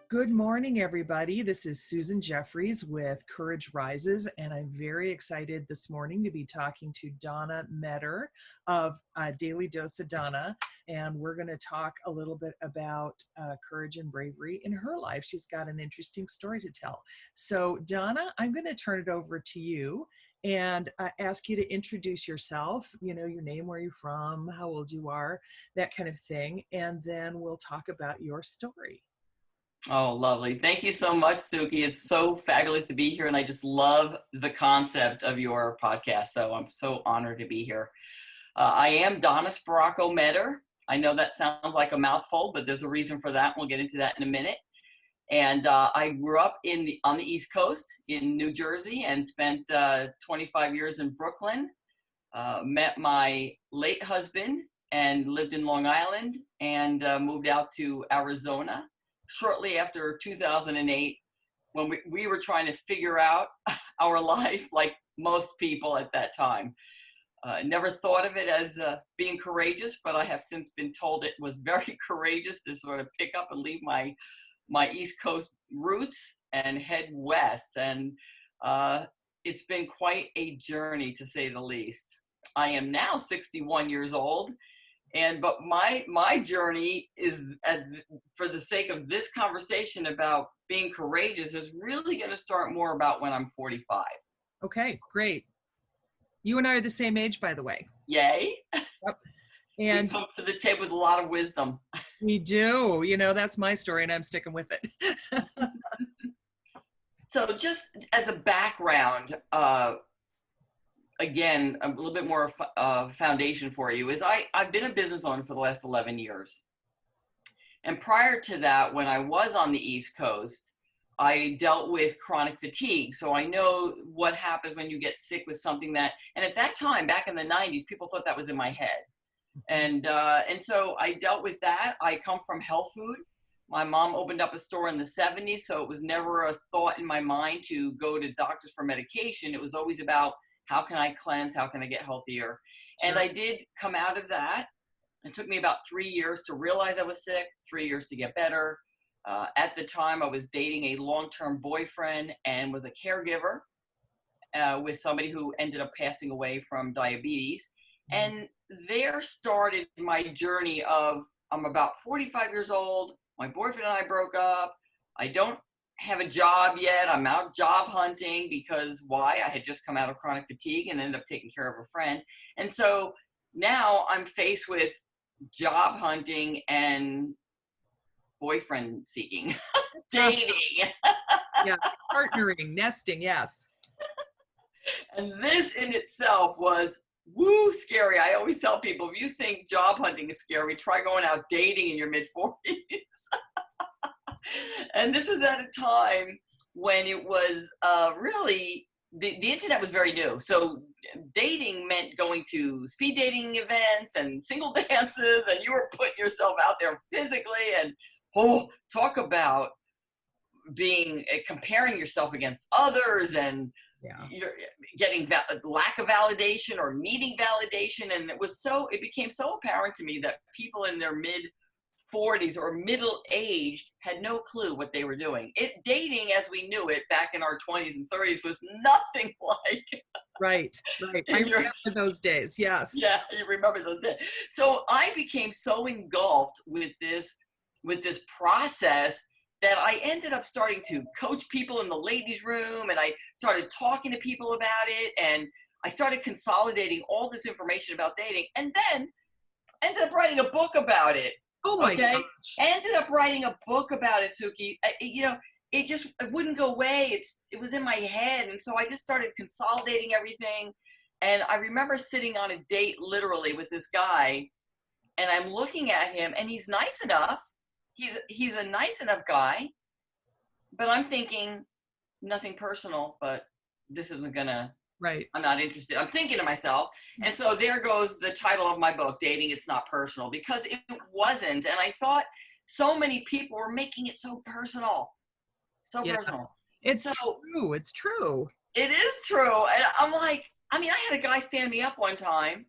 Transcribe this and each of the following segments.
Good morning, everybody. This is Susan Jeffries with Courage Rises, and I'm very excited this morning to be talking to Donna Meador of Daily Dose of Donna, and we're going to talk a little bit about courage and bravery in her life. She's got an interesting story to tell. So, Donna, I'm going to turn it over to you and ask you to introduce yourself, your name, where you're from, how old you are, that kind of thing, and then we'll talk about your story. Oh, lovely. Thank you so much, Suki. It's so fabulous to be here, and I just love the concept of your podcast, so I'm so honored to be here. I am Donna Sparaco Meador. I know that sounds like a mouthful, but there's a reason for that. We'll get into that in a minute. And I grew up on the East Coast in New Jersey and spent 25 years in Brooklyn. Met my late husband and lived in Long Island and moved out to Arizona shortly after 2008, when we were trying to figure out our life like most people at that time. Never thought of it as being courageous, but I have since been told it was very courageous to sort of pick up and leave my East Coast roots and head west. And it's been quite a journey, to say the least. I am now 61 years old. But my journey is, for the sake of this conversation about being courageous, is really going to start more about when I'm 45. Okay, great. You and I are the same age, by the way. Yay. Yep. And we come to the table with a lot of wisdom. We do. That's my story, and I'm sticking with it. So just as a background, again, a little bit more foundation for you is I've been a business owner for the last 11 years. And prior to that, when I was on the East Coast, I dealt with chronic fatigue. So I know what happens when you get sick with something and at that time, back in the 90s, people thought that was in my head. And so I dealt with that. I come from health food. My mom opened up a store in the 70s, so it was never a thought in my mind to go to doctors for medication. It was always about, how can I cleanse? How can I get healthier? Sure. And I did come out of that. It took me about 3 years to realize I was sick, 3 years to get better. At the time, I was dating a long-term boyfriend and was a caregiver with somebody who ended up passing away from diabetes. And there started my journey of, I'm about 45 years old. My boyfriend and I broke up. I don't have a job yet. I'm out job hunting because why? I had just come out of chronic fatigue and ended up taking care of a friend. And so now I'm faced with job hunting and boyfriend seeking, dating. Yes, partnering, nesting, yes. And this in itself was scary. I always tell people, if you think job hunting is scary, try going out dating in your mid-40s. And this was at a time when it was really, the internet was very new. So dating meant going to speed dating events and single dances, and you were putting yourself out there physically. And talk about comparing yourself against others, and you're getting lack of validation or needing validation. And it became so apparent to me that people in their mid-40s or middle-aged had no clue what they were doing. Dating as we knew it back in our 20s and 30s was nothing like. Right. I remember those days, yes. Yeah, you remember those days. So I became so engulfed with this process that I ended up starting to coach people in the ladies' room, and I started talking to people about it, and I started consolidating all this information about dating, and then ended up writing a book about it. Oh my gosh. Ended up writing a book about it, Suki. It wouldn't go away. It was in my head. And so I just started consolidating everything. And I remember sitting on a date literally with this guy, and I'm looking at him, and he's nice enough. He's a nice enough guy, but I'm thinking nothing personal, but this isn't gonna, right. I'm not interested. I'm thinking to myself. And so there goes the title of my book, Dating It's Not Personal, because it wasn't. And I thought so many people were making it so personal. So personal. It's true. It's true. It is true. And I'm like, I had a guy stand me up one time,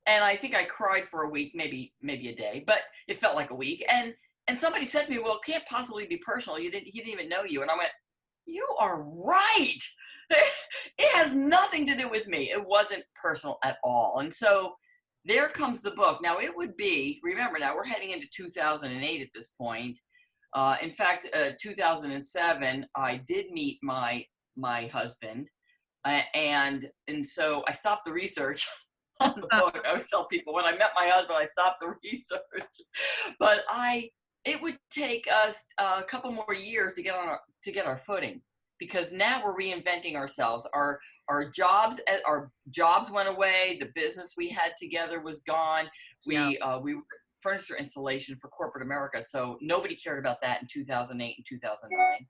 and I think I cried for a week, maybe a day, but it felt like a week. And And somebody said to me, well, it can't possibly be personal. He didn't even know you. And I went, you are right. It has nothing to do with me. It wasn't personal at all. And so there comes the book. Now it would be, remember now we're heading into 2008 at this point. In fact, 2007, I did meet my husband. And so I stopped the research on the book. I always tell people when I met my husband, I stopped the research. But it would take us a couple more years to get our footing, because now we're reinventing ourselves. Our jobs went away. The business we had together was gone. We were furniture installation for corporate America, so nobody cared about that in 2008 and 2009.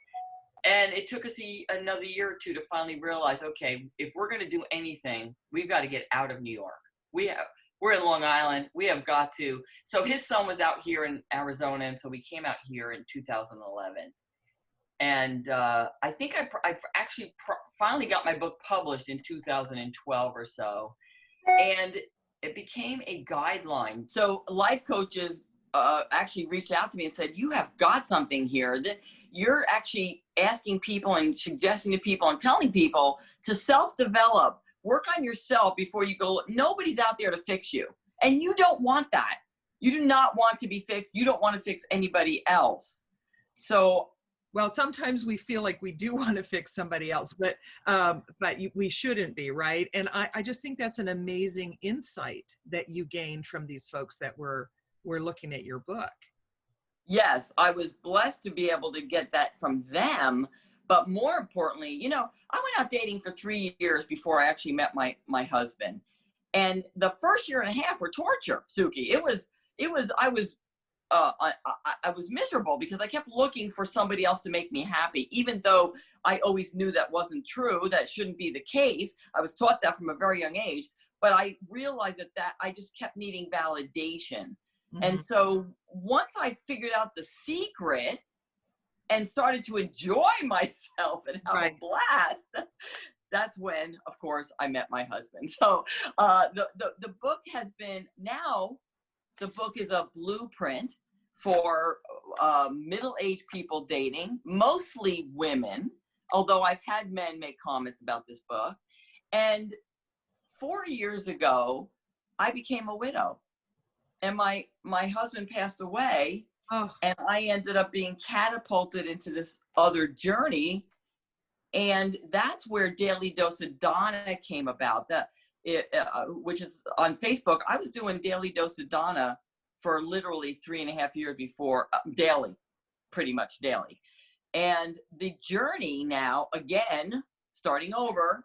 And it took us another year or two to finally realize, okay, if we're going to do anything, we've got to get out of New York. We're in Long Island. We have got to. So his son was out here in Arizona, and so we came out here in 2011. And I think I actually finally got my book published in 2012 or so. And it became a guideline. So life coaches actually reached out to me and said, you have got something here that you're actually asking people and suggesting to people and telling people to self-develop, work on yourself before you go. Nobody's out there to fix you. And you don't want that. You do not want to be fixed. You don't want to fix anybody else. So, well, sometimes we feel like we do want to fix somebody else, but we shouldn't be, right? And I just think that's an amazing insight that you gained from these folks that were looking at your book. Yes, I was blessed to be able to get that from them. But more importantly, you know, I went out dating for 3 years before I actually met my husband. And the first year and a half were torture, Suki. I was miserable because I kept looking for somebody else to make me happy, even though I always knew that wasn't true. That shouldn't be the case. I was taught that from a very young age, but I realized that I just kept needing validation. Mm-hmm. And so once I figured out the secret and started to enjoy myself and have a blast, that's when, of course, I met my husband. So the book has been now, the book is a blueprint for middle-aged people dating, mostly women, although I've had men make comments about this book. And 4 years ago, I became a widow. And my husband passed away, and I ended up being catapulted into this other journey. And that's where Daily Dose of Donna came about, which is on Facebook. I was doing Daily Dose of Donna for literally 3.5 years before, daily, pretty much daily. And the journey now, again, starting over,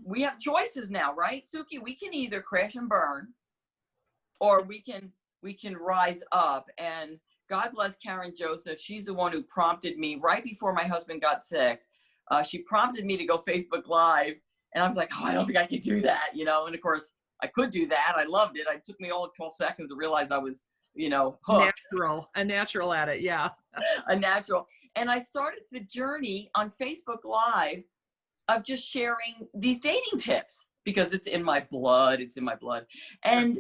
we have choices now, right, Suki? We can either crash and burn, or we can rise up. And God bless Karen Joseph. She's the one who prompted me right before my husband got sick. She prompted me to go Facebook Live. And I was like, I don't think I can do that, you know? And of course, I could do that. I loved it. It took me all 12 seconds to realize I was, hooked. A natural at it, yeah. A natural. And I started the journey on Facebook Live of just sharing these dating tips because it's in my blood. And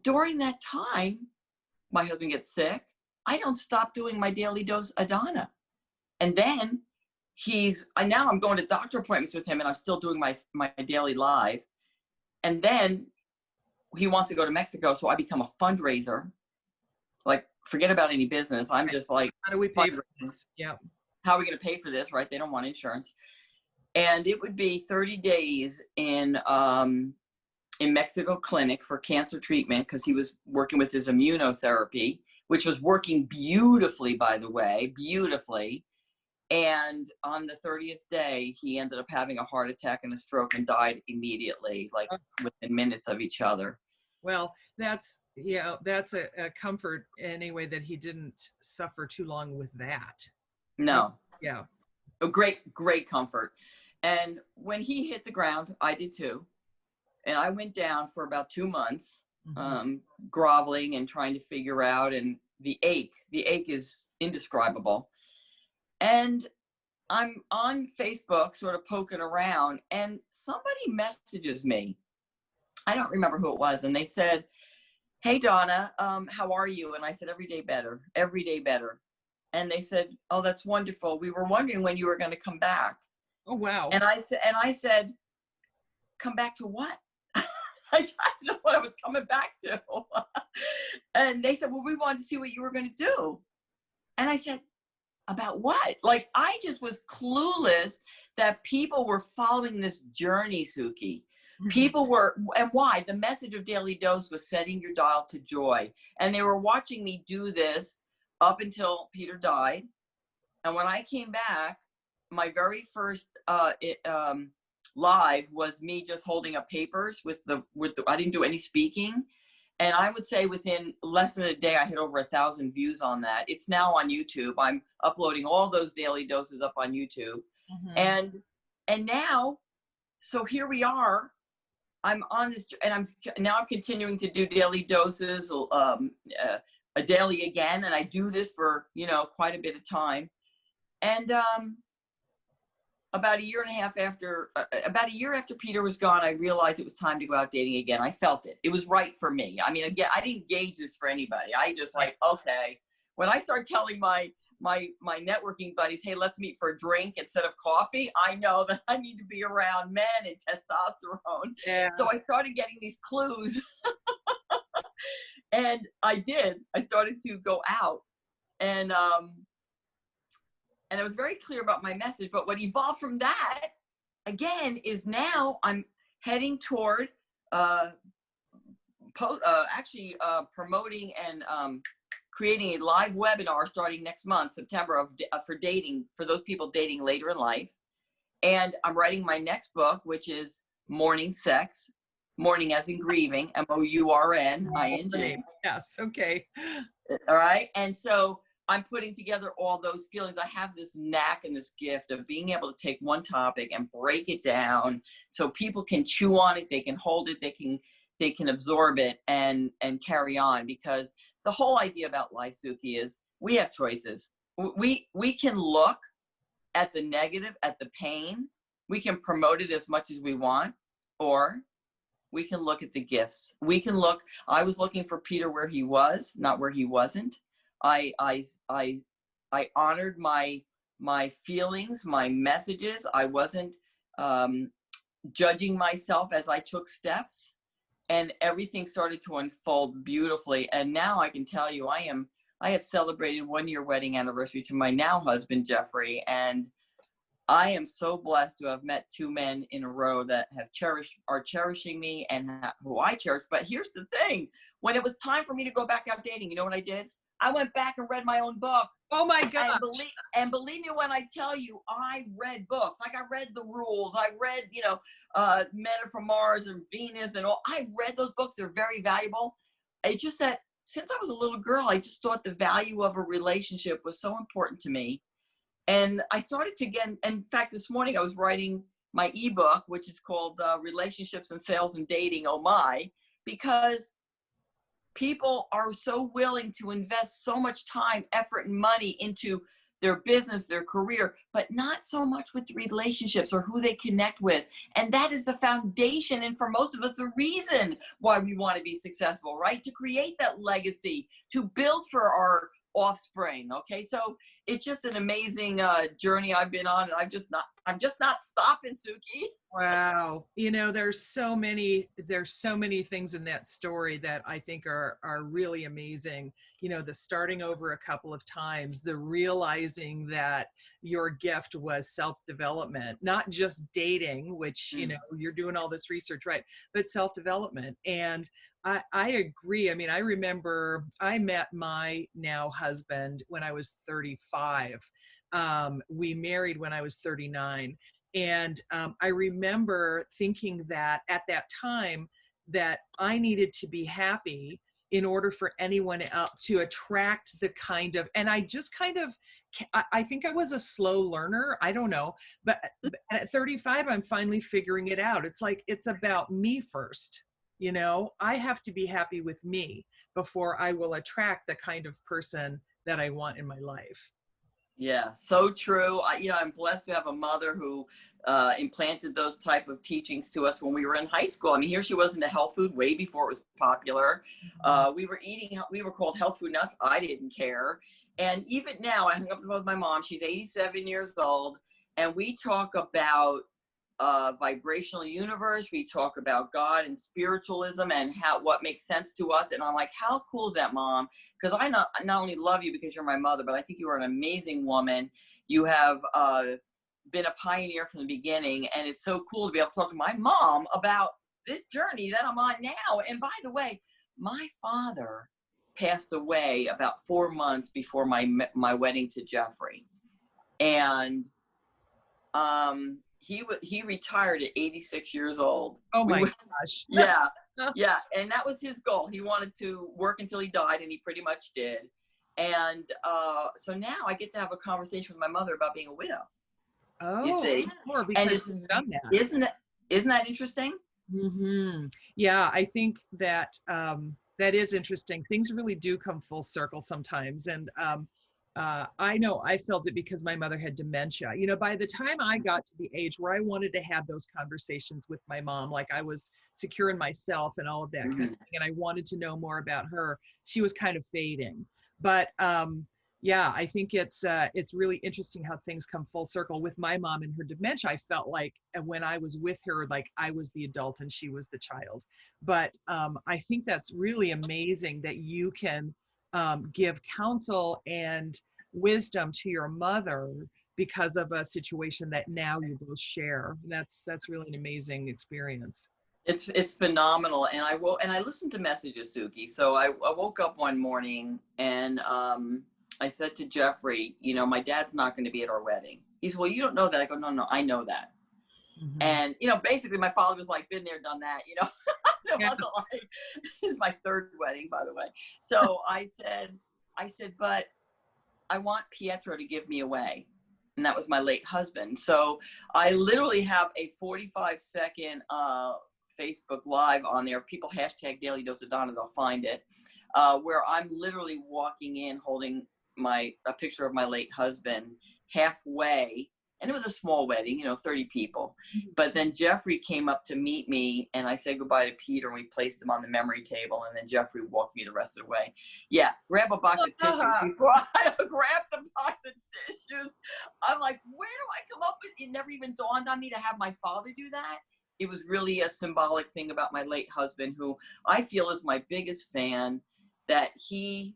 during that time, my husband gets sick. I don't stop doing my Daily Dose of Donna. And then now I'm going to doctor appointments with him, and I'm still doing my daily live. And then he wants to go to Mexico, so I become a fundraiser. Like, forget about any business. I'm just like, how do we pay for this? Yeah. How are we going to pay for this, right? They don't want insurance. And it would be 30 days in Mexico clinic for cancer treatment, because he was working with his immunotherapy, which was working beautifully, by the way, beautifully. And on the 30th day, he ended up having a heart attack and a stroke and died immediately, like within minutes of each other. Well, that's a comfort anyway, that he didn't suffer too long with that. No. Yeah. A great comfort. And when he hit the ground, I did too. And I went down for about 2 months, groveling and trying to figure out, and the ache is indescribable. And I'm on Facebook sort of poking around, and somebody messages me. I don't remember who it was. And they said, Hey, Donna, how are you? And I said, every day better. And they said, oh, that's wonderful. We were wondering when you were going to come back. Oh, wow. And I said, come back to what? I didn't know what I was coming back to. And they said, well, we wanted to see what you were going to do. And I said, about what? Like, I just was clueless that people were following this journey, Suki. Mhm. People were, and why? The message of Daily Dose was setting your dial to joy. And they were watching me do this up until Peter died. And when I came back, my very first live was me just holding up papers I didn't do any speaking. And I would say within less than a day, I hit over 1,000 views on that. It's now on YouTube. I'm uploading all those daily doses up on YouTube. Mhm. And now, so here we are. I'm on this, and I'm continuing to do daily doses, a daily again. And I do this for, quite a bit of time. And about a year and a half after, about a year after Peter was gone, I realized it was time to go out dating again. I felt it. It was right for me. I mean, again, I didn't gauge this for anybody. I just Right. okay. When I started telling my networking buddies, hey, let's meet for a drink instead of coffee, I know that I need to be around men and testosterone. Yeah. So I started getting these clues, and I did. I started to go out, and I was very clear about my message. But what evolved from that, again, is now I'm heading toward promoting and creating a live webinar starting next month, September, for dating, for those people dating later in life. And I'm writing my next book, which is Mourning Sex, mourning as in grieving, MOURNING. Yes. Okay. All right. And so I'm putting together all those feelings. I have this knack and this gift of being able to take one topic and break it down so people can chew on it, they can hold it, they can absorb it and carry on. Because the whole idea about life, Suki, is we have choices. We can look at the negative, at the pain. We can promote it as much as we want, or we can look at the gifts. I was looking for Peter where he was, not where he wasn't. I honored my feelings, my messages. I wasn't judging myself as I took steps, and everything started to unfold beautifully. And now I can tell you, I have celebrated 1-year wedding anniversary to my now husband, Jeffrey, and I am so blessed to have met 2 men in a row that are cherishing me and who I cherish. But here's the thing. When it was time for me to go back out dating, you know what I did? I went back and read my own book. Oh my gosh. And believe me when I tell you, I read books. Like I read The Rules. I read, Men Are From Mars and Venus and all. I read those books. They're very valuable. It's just that since I was a little girl, I just thought the value of a relationship was so important to me. And I started to get, in fact, this morning I was writing my ebook, which is called Relationships and Sales and Dating, oh my, because people are so willing to invest so much time, effort, and money into their business, their career, but not so much with the relationships or who they connect with. And that is the foundation. And for most of us, the reason why we want to be successful, right? To create that legacy, to build for our offspring. Okay. So it's just an amazing journey I've been on. And I'm just not stopping, Suki. Wow. There's so many things in that story that I think are really amazing. The starting over a couple of times, the realizing that your gift was self-development, not just dating, which, you're doing all this research, right? But self-development. And I agree. I mean, I remember I met my now husband when I was 35. We married when I was 39. And I remember thinking that at that time that I needed to be happy in order for anyone else to attract the kind of, and I just kind of, I think I was a slow learner. I don't know. But at 35, I'm finally figuring it out. It's like, it's about me first. I have to be happy with me before I will attract the kind of person that I want in my life. Yeah, so true. I'm blessed to have a mother who implanted those type of teachings to us when we were in high school. I mean, here she was into health food way before it was popular. Mhm. We were called health food nuts. I didn't care. And even now, I hung up the phone with my mom. She's 87 years old. And we talk about vibrational universe. We talk about God and spiritualism and what makes sense to us. And I'm like, how cool is that, Mom? Because I not only love you because you're my mother, but I think you are an amazing woman. You have been a pioneer from the beginning, and it's so cool to be able to talk to my mom about this journey that I'm on now. And by the way, my father passed away about 4 months before my wedding to Jeffrey, and he retired at 86 years old. Oh my gosh. Yeah, yeah, and that was his goal. He wanted to work until he died, and he pretty much did. And so now I get to have a conversation with my mother about being a widow. You Oh, see, sure, and because you've done that. isn't that interesting? Hmm. Yeah, I think that that is interesting. Things really do come full circle sometimes. And I know I felt it because my mother had dementia. You know, by the time I got to the age where I wanted to have those conversations with my mom, like I was secure in myself and all of that kind of thing, and I wanted to know more about her, she was kind of fading. But yeah, I think it's really interesting how things come full circle. With my mom and her dementia, I felt like when I was with her, like I was the adult and she was the child. But I think that's really amazing that you can give counsel and wisdom to your mother because of a situation that now you both share. That's really an amazing experience. It's phenomenal. And I listened to messages, Suki. So I woke up one morning and I said to Jeffrey, my dad's not going to be at our wedding. He said, well, you don't know that. I go, no, I know that. Mm-hmm. And, basically my father was like, been there, done that, It wasn't like, it's my third wedding, by the way. So I said, but I want Pietro to give me away. And that was my late husband. So I literally have a 45-second Facebook Live on there. If people hashtag Daily Dose of Donna, they'll find it, where I'm literally walking in holding a picture of my late husband halfway. And it was a small wedding, 30 people. But then Jeffrey came up to meet me, and I said goodbye to Peter, and we placed him on the memory table, and then Jeffrey walked me the rest of the way. Yeah, grab a box of tissues. Before I grabbed the box of tissues, I'm like, where do I come up with it? It never even dawned on me to have my father do that. It was really a symbolic thing about my late husband, who I feel is my biggest fan, that he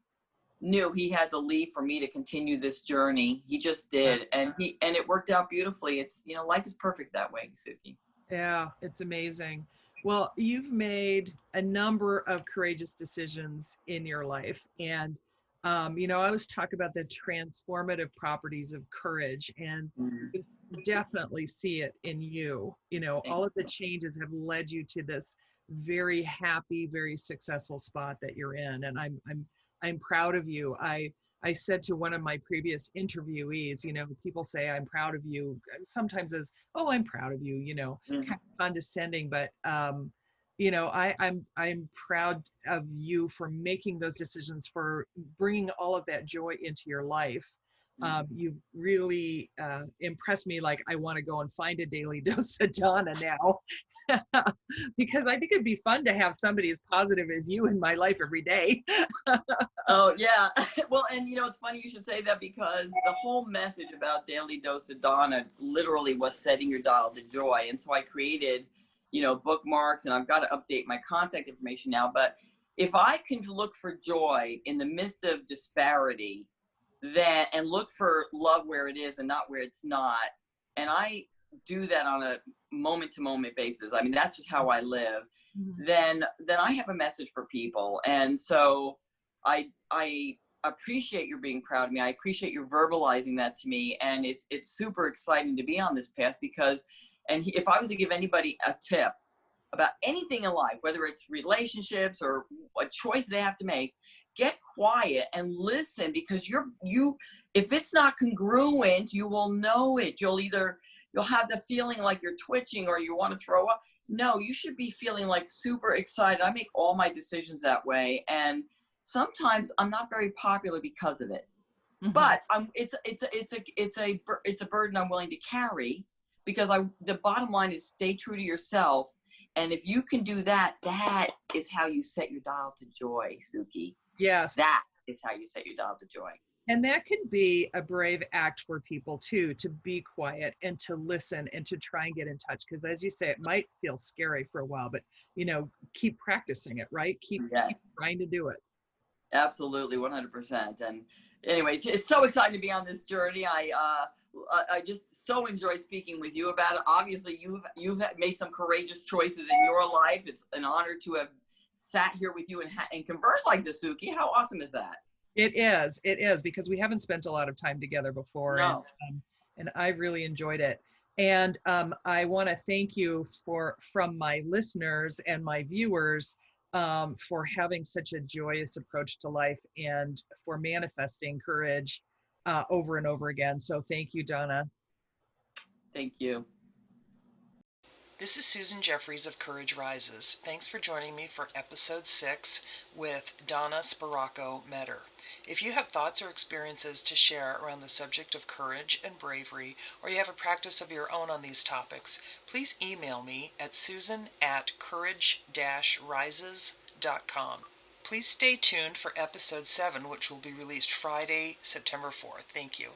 knew he had to leave for me to continue this journey. He just did. And it worked out beautifully. It's, life is perfect that way, Suki. Yeah, it's amazing. Well, you've made a number of courageous decisions in your life. And, I always talk about the transformative properties of courage, and you definitely see it in you. All of the changes have led you to this very happy, very successful spot that you're in. And I'm proud of you. I said to one of my previous interviewees, people say I'm proud of you sometimes as, oh, I'm proud of you, kind of condescending, but I'm proud of you for making those decisions, for bringing all of that joy into your life. You've really impressed me. Like, I want to go and find a Daily Dose of Donna now, because I think it'd be fun to have somebody as positive as you in my life every day. Oh, yeah. Well, and it's funny you should say that, because the whole message about Daily Dose of Donna literally was setting your dial to joy. And so I created, bookmarks, and I've got to update my contact information now. But if I can look for joy in the midst of disparity, and look for love where it is and not where it's not, and I do that on a moment to moment basis, I mean, that's just how I live, then I have a message for people. And so I appreciate your being proud of me. I appreciate your verbalizing that to me. And it's super exciting to be on this path, because, and if I was to give anybody a tip about anything in life, whether it's relationships or a choice they have to make, get quiet and listen, because if it's not congruent, you will know it. You'll have the feeling like you're twitching or you want to throw up. No, you should be feeling like super excited. I make all my decisions that way. And sometimes I'm not very popular because of it. But it's a burden I'm willing to carry, because the bottom line is stay true to yourself. And if you can do that, that is how you set your dial to joy, Suki. Yes. That is how you set your dial to joy. And that can be a brave act for people too, to be quiet and to listen and to try and get in touch. Because as you say, it might feel scary for a while, but keep practicing it, right? Keep trying to do it. Absolutely, 100%. And anyway, it's so exciting to be on this journey. I just so enjoyed speaking with you about it. Obviously, you've made some courageous choices in your life. It's an honor to have sat here with you and converse like this, Suki. How awesome is that? It is, because we haven't spent a lot of time together before. No. And I've really enjoyed it. And I want to thank you from my listeners and my viewers for having such a joyous approach to life and for manifesting courage over and over again. So thank you, Donna. Thank you. This is Susan Jeffries of Courage Rises. Thanks for joining me for episode 6 with Donna Sparaco Meador. If you have thoughts or experiences to share around the subject of courage and bravery, or you have a practice of your own on these topics, please email me at susan@courage-rises.com. Please stay tuned for episode 7, which will be released Friday, September 4th. Thank you.